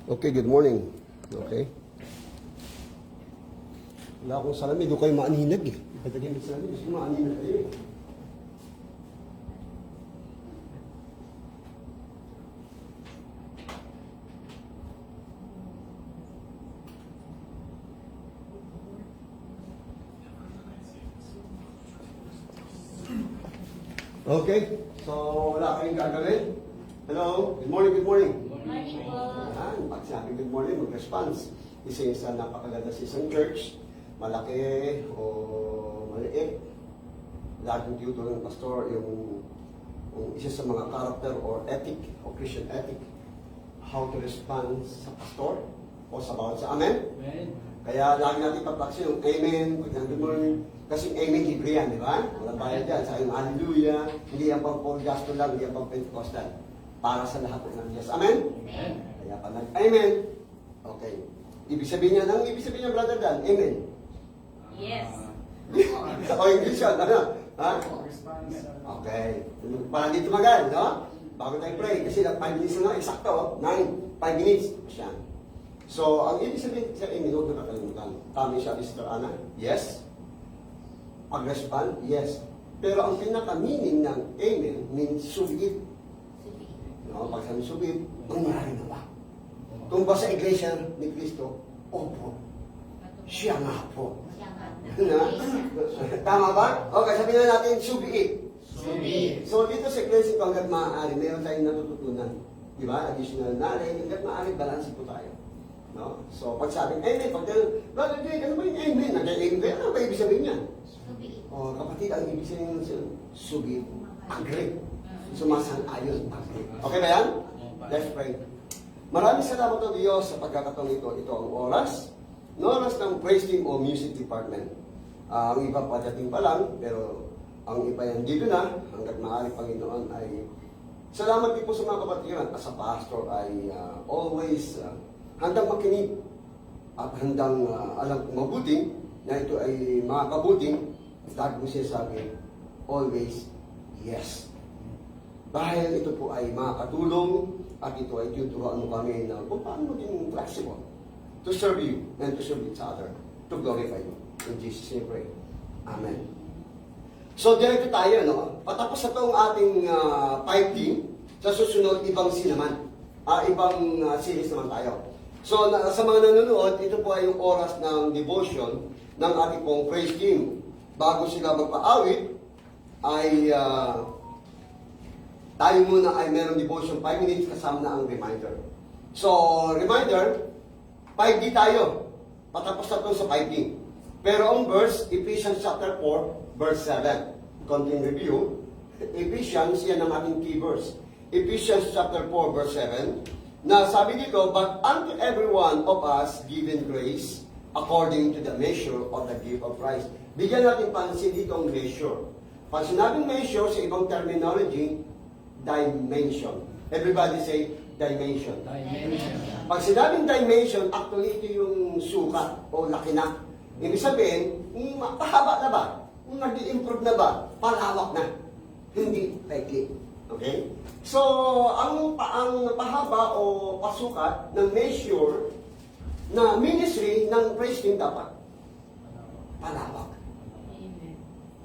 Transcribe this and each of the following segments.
Okay, good morning. Okay. Wala akong salamin, doon kayo maaninag eh. Patagyan ng salamin, gusto maaninag kayo eh. Okay, so wala kayong gagawin. Hello, good morning, good morning. Good morning po. Yan, pag sinabi good morning, mag-response. Isa yung sa napakaganda sa isang church, malaki o maliit. Laging tinuturo ng pastor yung isa sa mga character or ethic o Christian ethic, how to respond sa pastor o sa bawat sa amen. Amen. Kaya lagi natin paplaksin yung amen, pag good morning. Kasi amen, libre yan, di ba? Walang bayad yan. Sa yung hallelujah, hindi yan pang Paul Gasto lang, hindi yan pang Pentecostal. Para sa lahat ng Diyos. Amen? Amen. Kaya pag nag-amen, okay. Ibig sabihin niya, brother Dan, amen. Yes. O English yan, ano? Ha? Okay. Para di tumagal, no? Bago tayo pray, kasi 5 minutes na, eksakto, 9, 5 minutes. Yan. So, ang ibig sabihin sa amen, huwag na kakalimutan. Tama siya, Sister Ana? Yes. Pag-respond? Yes. Pero ang pinaka-meaning ng amen means submit. No, pag sabi submit, mangyari na ba? Kung ba sa iglesia ni Cristo, opo. Siya nga po. Na? Tama ba? Okay, sabihin na natin, submit. Submit. So dito sa iglesia ko hanggat maaari, meron tayong natututunan. Di ba? Additional knowledge, hanggat maaari, balance po tayo. No? So pag sabi, amen, pag Brother Jake, ano ba yung amen? Nag-amen ba? Ano ba ibig sabihin niya? O kapatid, ang ibig sabihin ng submit, agree. Sumasang-ayon. Okay ba yan? Let's pray. Maraming salamat o Diyos sa pagkakataon ito. Ito ang oras. Oras ng praise team o music department. Ang iba padating pa lang, pero ang iba yan dito na, hanggat maaari Panginoon ay salamat din po sa mga kapatiran. As a pastor ay always handang makinig at handang alam kong mabuting na ito ay makakabuting. Lagi mo siya sabi, always yes. Dahil ito po ay makakatulong at ito ay tuturuan mo kami na kung paano maging flexible to serve you and to serve each other, to glorify you. In Jesus' name pray. Amen. So, diretso tayo, no? Patapos na itong ating 5 sa susunod, ibang scene naman. Ibang series naman tayo. So, sa mga nanonood, ito po ay yung oras ng devotion ng ating pong praise team. Bago sila magpa-awit, ay tayo muna ay meron devotion 5 minutes kasama na ang reminder. So, reminder, 5D tayo. Patapos na ito sa 5D. Pero ang verse, Ephesians chapter 4, verse 7. Konting review. Ephesians, yan ang ating key verse. Ephesians chapter 4, verse 7. Na sabi dito, but unto every one of us given grace according to the measure of the gift of Christ. Bigyan natin pansin dito ang measure. Pag sinabing measure sa ibang terminology, dimension. Everybody say dimension. Dimension. Pag sinabing dimension, actually ito yung sukat o laki na. Ibig sabihin, pahaba na ba? Nag-improve na ba? Palawak na. Hindi paikli. Okay? So, ang pahaba o pasukat ng measure na ministry ng praise team dapat palawak.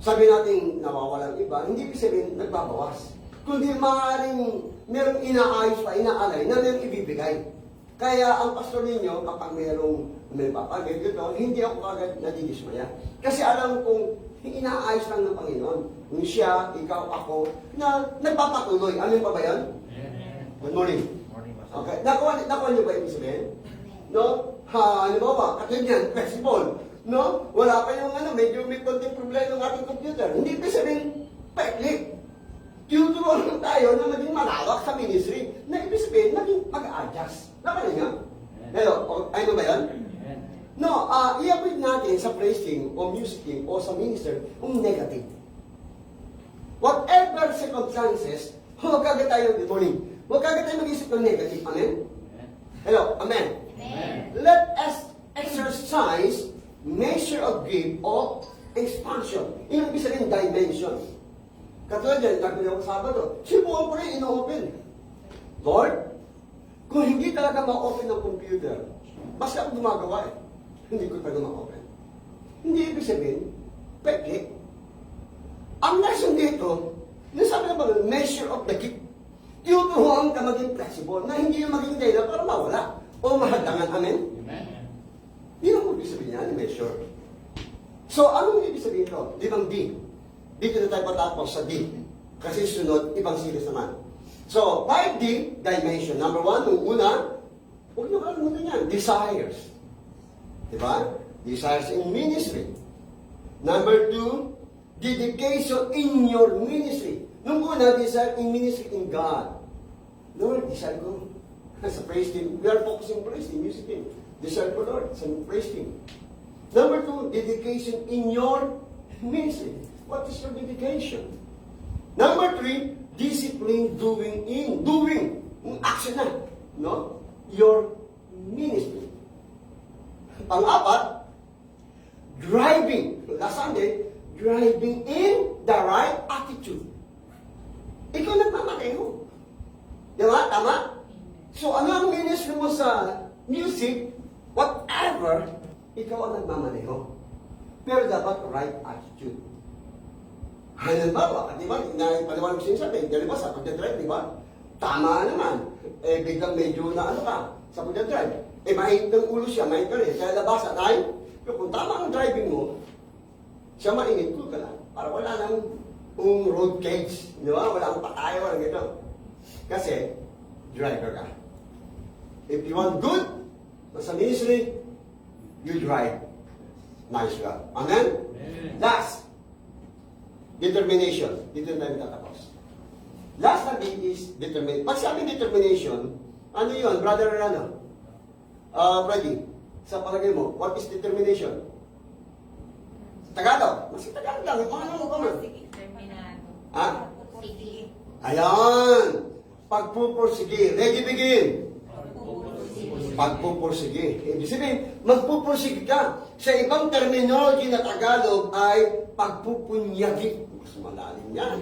Sabi natin nawawalan iba, hindi ibig sabihin nagbabawas. Kundi maaaring merong inaayos pa, inaalay na merong ibibigay. Kaya ang pastor ninyo, kapag may papagay dito, hindi ako kagad nadidismaya. Kasi alam kong inaayos lang ng Panginoon. Kung siya, ikaw, ako, na nagpapatuloy. Amin pa ba yan? Good morning. Okay. Nakuha niyo ba yung sabihin? No? Halimbawa, katulad yan, flexible. No? Wala pa yung medyo may konting problema ng ating computer. Hindi pa sabihin, paikli. Tuturuan lang tayo na maging malawak sa ministry na ibig sabihin, maging mag-adjust. Nakala niya? Hello? Ano ba yan? No, i-avoid natin sa praise team o music team o sa minister ang negative. Whatever circumstances, huwag kagad tayo, good morning, huwag kagad tayo mag-isip ng negative. Amen? Hello? Amen? Amen. Let us exercise measure of gift o expansion. Yung ibig sabihin, dimension. Katulad yan, nagpili ako Sabado. Sinubukan ko rin, ino-open. Lord, Kung hindi talaga ma-open ng computer, basta ako gumagawa eh. Hindi ko talaga ma-open. Hindi ibig sabihin, peke. Ang lesson dito, nasabi na ba, measure of the gift. Tinuturuan ka maging flexible na hindi yung maging dahilan para mawala o mahadangan. Amen? Amen. Yun ang ibig sabihin niya, measure. So, anong ibig sabihin ito? Limang D. Dito na tayo patapos sa D. Kasi sunod, ibang series naman. So, 5D, dimension. Number 1, nung una, huwag niyo kalimutan yan, desires. Diba? Desires in ministry. Number 2, dedication in your ministry. Nung una, desire in ministry in God. Lord, desire ko. Sa praise team, we are focusing praise team, music team. Desire ko, Lord, sa praise team. Number 2, dedication in your ministry. What is your dedication? Number 3, discipline doing. Yung action na. No? Your ministry. Pang-apat, driving. Last Sunday, driving in the right attitude. Ikaw nagmamaneho. Di ba? Tama? So, ano ang ministry mo sa music? Whatever, ikaw ang nagmamaneho. Pero dapat right attitude. Halimbawa, di ba, paliwanag ko sinasabi, di ba, sa pagdadrive, di ba? Tama naman. Eh, biglang medyo na ano ka, sa pagdadrive. Eh, mahit ng ulo siya, mahit ka rin. Kaya labasa tayo. Pero kung tama ang driving mo, siya mainit, cool ka lang. Para wala nang road cage. Di ba? Wala kang patay, walang gano'n. Kasi, driver ka. If you want good, sa ministry, you drive. Nice ka. Amen? Last, determination. Dito na tayo tatapos. Last na bit is determination. Pag sabi determination, ano yun, brother ano? Freddy, sa palagay mo, what is determination? Tagalog. Mas Tagalog lang. Ano mo ka man? Terminado. Ha? Sige. Ayan. Pagpupursige. Ready, begin. Pagpupursige. Ibig sabihin, magpupursige ka. Sa ibang terminology na Tagalog ay pagpupunyagi. Mas malalim yan.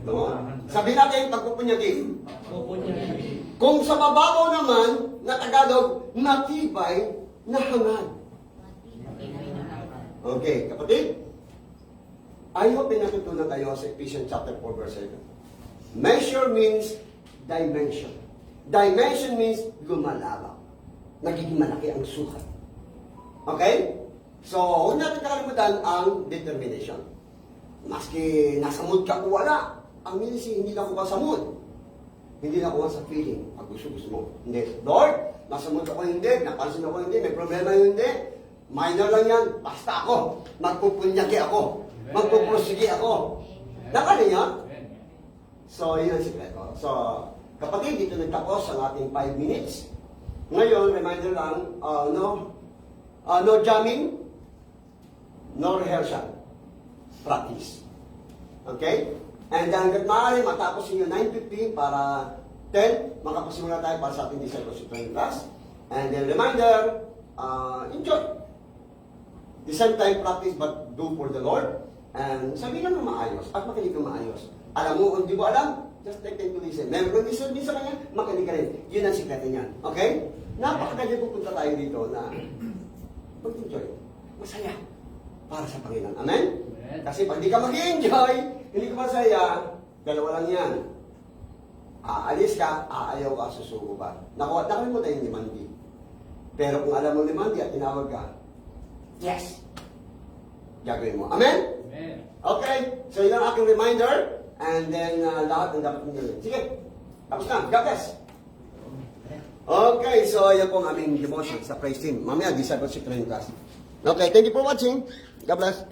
No? Sabi natin, pagpupunyagi. Kung sa mababaw naman na Tagalog, matibay na hangad. Okay, kapatid. I hope pinatutunan kayo sa Ephesians chapter 4 verse 7. Measure means dimension. Dimension means lumalawak. Nagiging malaki ang sukat. Okay? So, huwag natin kakalimutan ang determination. Maski nasa mood ka o wala, ang ministry hindi na kuha sa mood. Hindi na kuha sa feeling. Pag gusto mo. Hindi. Lord, nasa mood ako hindi, napansin ako hindi, may problema hindi. Minor lang yan. Basta ako. Magpupunyaki ako. Magpupursige ako. Nakala niya? So, yun ang sikreto. So, kapatid, dito nagtapos ang ating 5 minutes. Ngayon, reminder lang, no jamming, no rehearsal. Practice. Okay? And hanggat maaari, matapos ninyo 9:15 para 10, makapasimula tayo para sa ating discipleship training class. And then reminder, enjoy. The same time practice but do for the Lord. And sabihin lang ng maayos at makinig ng maayos. Alam mo, kung di mo alam, just take time to listen. Meron kung listen sa kanya, makinig ka rin. Yun ang sikreto niyan. Okay? Napakaganda pupunta tayo dito na mag-enjoy. Masaya. Para sa Panginoon. Amen? Kasi pag di ka mag-enjoy, hindi ka masaya, dalawa lang yan. Aalis ka, aayaw ka, susuko ka. Nakalimutan yung limandi. Pero kung alam mo limandi at tinawag ka, yes! Gagawin mo. Amen? Amen. Okay, so yun ang aking reminder. And then, lahat ng dapat nyo yun. Sige, tapos na. God bless. Okay, so yan po ang aming devotion sa praise team. Mamaya, discipleship training class. Okay, thank you for watching. God bless.